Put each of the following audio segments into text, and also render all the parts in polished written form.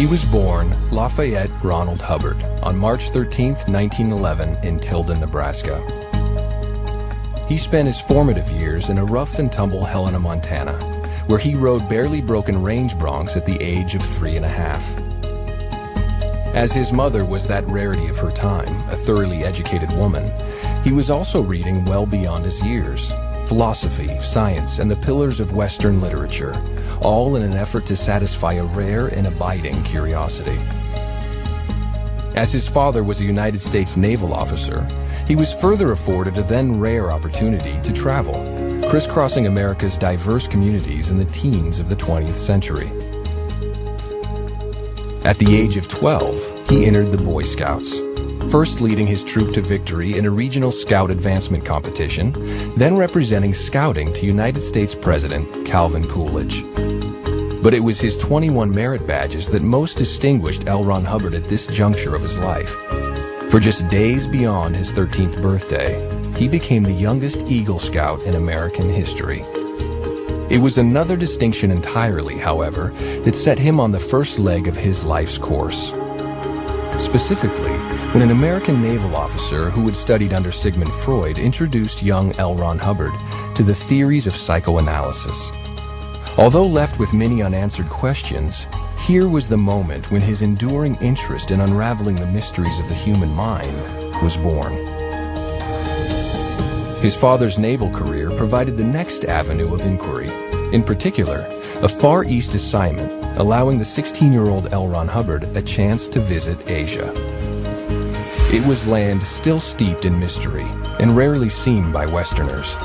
He was born Lafayette Ronald Hubbard on March 13, 1911 in Tilden, Nebraska. He spent his formative years in a rough-and-tumble Helena, Montana, where he rode barely broken range broncs at the age of 3½. As his mother was that rarity of her time, a thoroughly educated woman, he was also reading well beyond his years. Philosophy, science, and the pillars of Western literature, all in an effort to satisfy a rare and abiding curiosity. As his father was a United States naval officer, he was further afforded a then rare opportunity to travel, crisscrossing America's diverse communities in the teens of the 20th century. At the age of 12, he entered the Boy Scouts, first leading his troop to victory in a regional scout advancement competition, then representing scouting to United States President Calvin Coolidge. But it was his 21 merit badges that most distinguished L. Ron Hubbard at this juncture of his life. For just days beyond his 13th birthday, he became the youngest Eagle Scout in American history. It was another distinction entirely, however, that set him on the first leg of his life's course. Specifically, when an American naval officer who had studied under Sigmund Freud introduced young L. Ron Hubbard to the theories of psychoanalysis. Although left with many unanswered questions, here was the moment when his enduring interest in unraveling the mysteries of the human mind was born. His father's naval career provided the next avenue of inquiry, in particular, a Far East assignment allowing the 16-year-old L. Ron Hubbard a chance to visit Asia. It was land still steeped in mystery and rarely seen by Westerners,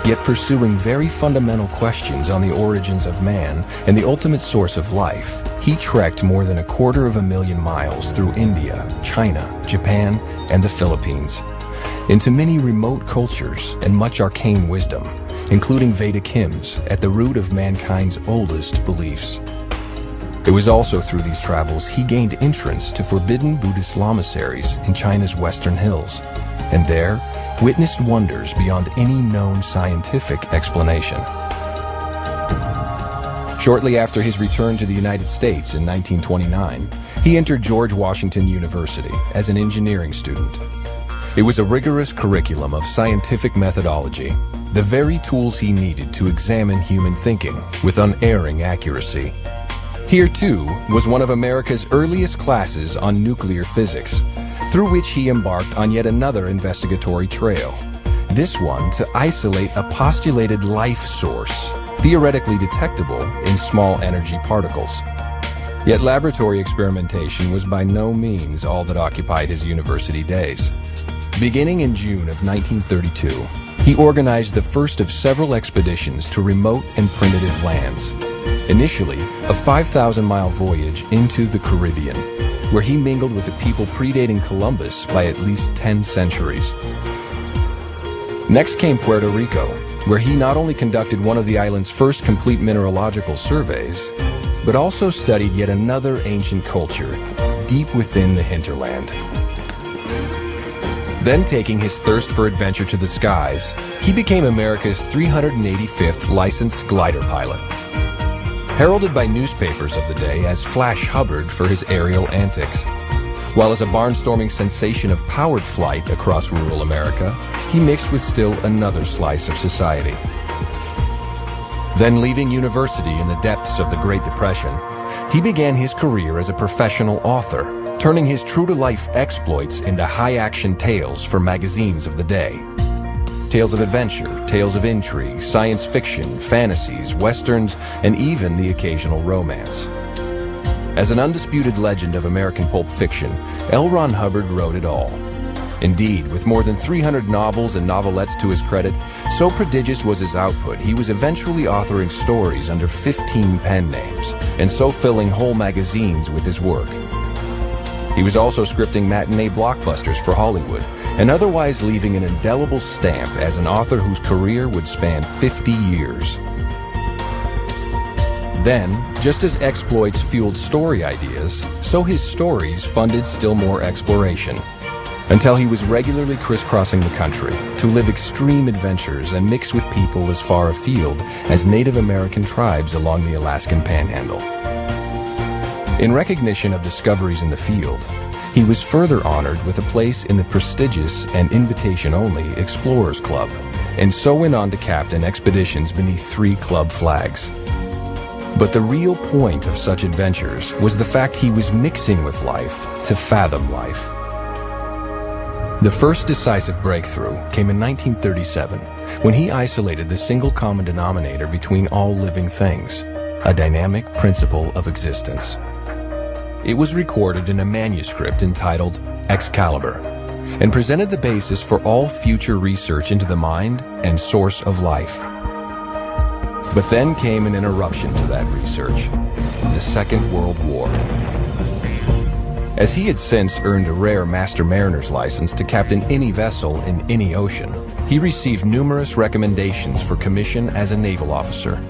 yet pursuing very fundamental questions on the origins of man and the ultimate source of life. He trekked more than 250,000 miles through India, China, Japan, and the Philippines, into many remote cultures and much arcane wisdom, including Vedic hymns at the root of mankind's oldest beliefs. It was also through these travels he gained entrance to forbidden Buddhist lamaseries in China's western hills, and there witnessed wonders beyond any known scientific explanation. Shortly after his return to the United States in 1929, he entered George Washington University as an engineering student. It was a rigorous curriculum of scientific methodology, the very tools he needed to examine human thinking with unerring accuracy. Here, too, was one of America's earliest classes on nuclear physics, through which he embarked on yet another investigatory trail, this one to isolate a postulated life source, theoretically detectable in small energy particles. Yet laboratory experimentation was by no means all that occupied his university days. Beginning in June of 1932, he organized the first of several expeditions to remote and primitive lands. Initially, a 5,000-mile voyage into the Caribbean, where he mingled with a people predating Columbus by at least 10 centuries. Next came Puerto Rico, where he not only conducted one of the island's first complete mineralogical surveys, but also studied yet another ancient culture deep within the hinterland. Then, taking his thirst for adventure to the skies, he became America's 385th licensed glider pilot. Heralded by newspapers of the day as Flash Hubbard for his aerial antics. While as a barnstorming sensation of powered flight across rural America, he mixed with still another slice of society. Then, leaving university in the depths of the Great Depression, he began his career as a professional author, turning his true-to-life exploits into high-action tales for magazines of the day. Tales of adventure, tales of intrigue, science fiction, fantasies, westerns, and even the occasional romance. As an undisputed legend of American pulp fiction, L. Ron Hubbard wrote it all. Indeed, with more than 300 novels and novelettes to his credit, so prodigious was his output, he was eventually authoring stories under 15 pen names, and so filling whole magazines with his work. He was also scripting matinee blockbusters for Hollywood, and otherwise leaving an indelible stamp as an author whose career would span 50 years. Then, just as exploits fueled story ideas, so his stories funded still more exploration, until he was regularly crisscrossing the country to live extreme adventures and mix with people as far afield as Native American tribes along the Alaskan Panhandle. In recognition of discoveries in the field, he was further honored with a place in the prestigious and invitation-only Explorers Club, and so went on to captain expeditions beneath 3 club flags. But the real point of such adventures was the fact he was mixing with life to fathom life. The first decisive breakthrough came in 1937, when he isolated the single common denominator between all living things, a dynamic principle of existence. It was recorded in a manuscript entitled Excalibur, and presented the basis for all future research into the mind and source of life. But then came an interruption to that research, the Second World War. As he had since earned a rare Master Mariner's license to captain any vessel in any ocean, he received numerous recommendations for commission as a naval officer.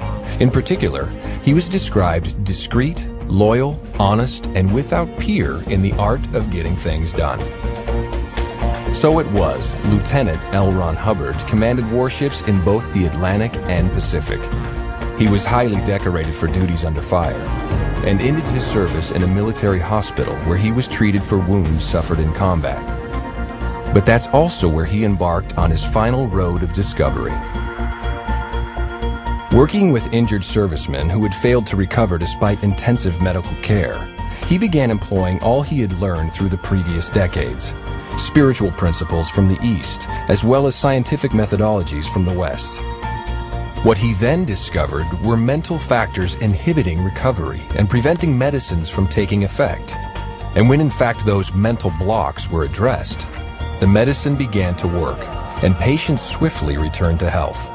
In particular, he was described discreet, loyal, honest, and without peer in the art of getting things done. So it was, Lieutenant L. Ron Hubbard commanded warships in both the Atlantic and Pacific. He was highly decorated for duties under fire, and ended his service in a military hospital where he was treated for wounds suffered in combat. But that's also where he embarked on his final road of discovery. Working with injured servicemen who had failed to recover despite intensive medical care, he began employing all he had learned through the previous decades, spiritual principles from the East, as well as scientific methodologies from the West. What he then discovered were mental factors inhibiting recovery and preventing medicines from taking effect. And when in fact those mental blocks were addressed, the medicine began to work, and patients swiftly returned to health.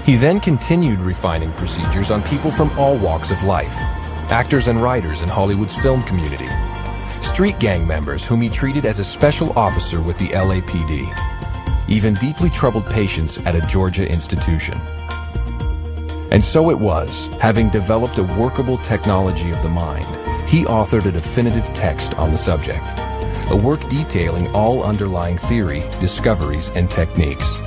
He then continued refining procedures on people from all walks of life, actors and writers in Hollywood's film community, street gang members whom he treated as a special officer with the LAPD, even deeply troubled patients at a Georgia institution. And so it was, having developed a workable technology of the mind, he authored a definitive text on the subject, a work detailing all underlying theory, discoveries, and techniques.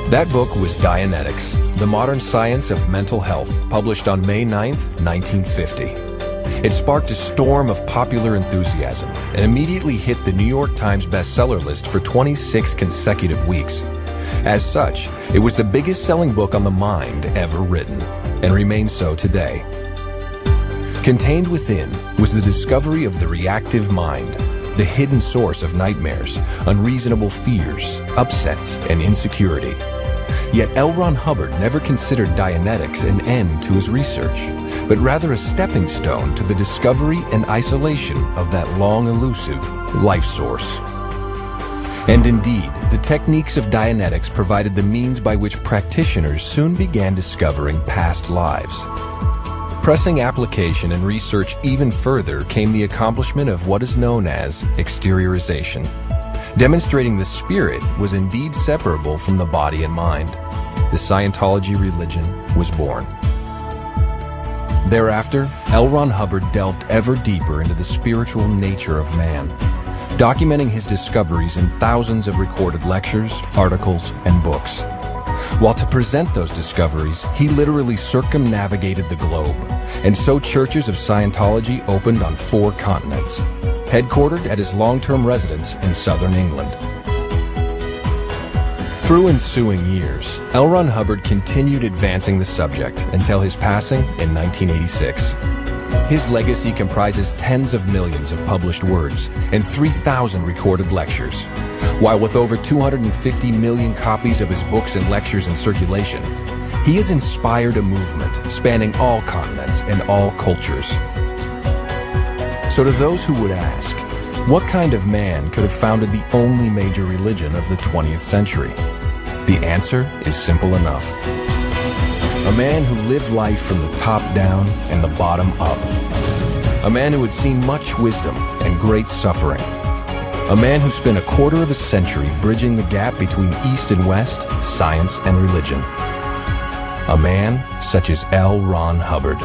That book was Dianetics, The Modern Science of Mental Health, published on May 9, 1950. It sparked a storm of popular enthusiasm and immediately hit the New York Times bestseller list for 26 consecutive weeks. As such, it was the biggest-selling book on the mind ever written, and remains so today. Contained within was the discovery of the reactive mind, the hidden source of nightmares, unreasonable fears, upsets, and insecurity. Yet L. Ron Hubbard never considered Dianetics an end to his research, but rather a stepping stone to the discovery and isolation of that long elusive life source. And indeed, the techniques of Dianetics provided the means by which practitioners soon began discovering past lives. Pressing application and research even further came the accomplishment of what is known as exteriorization, demonstrating the spirit was indeed separable from the body and mind. The Scientology religion was born. Thereafter, L. Ron Hubbard delved ever deeper into the spiritual nature of man, documenting his discoveries in thousands of recorded lectures, articles, and books. While to present those discoveries, he literally circumnavigated the globe, and so churches of Scientology opened on 4 continents, headquartered at his long-term residence in southern England. Through ensuing years, L. Ron Hubbard continued advancing the subject until his passing in 1986. His legacy comprises tens of millions of published words and 3,000 recorded lectures, while with over 250 million copies of his books and lectures in circulation, he has inspired a movement spanning all continents and all cultures. So to those who would ask, what kind of man could have founded the only major religion of the 20th century? The answer is simple enough. A man who lived life from the top down and the bottom up. A man who had seen much wisdom and great suffering. A man who spent a quarter of a century bridging the gap between East and West, science and religion. A man such as L. Ron Hubbard.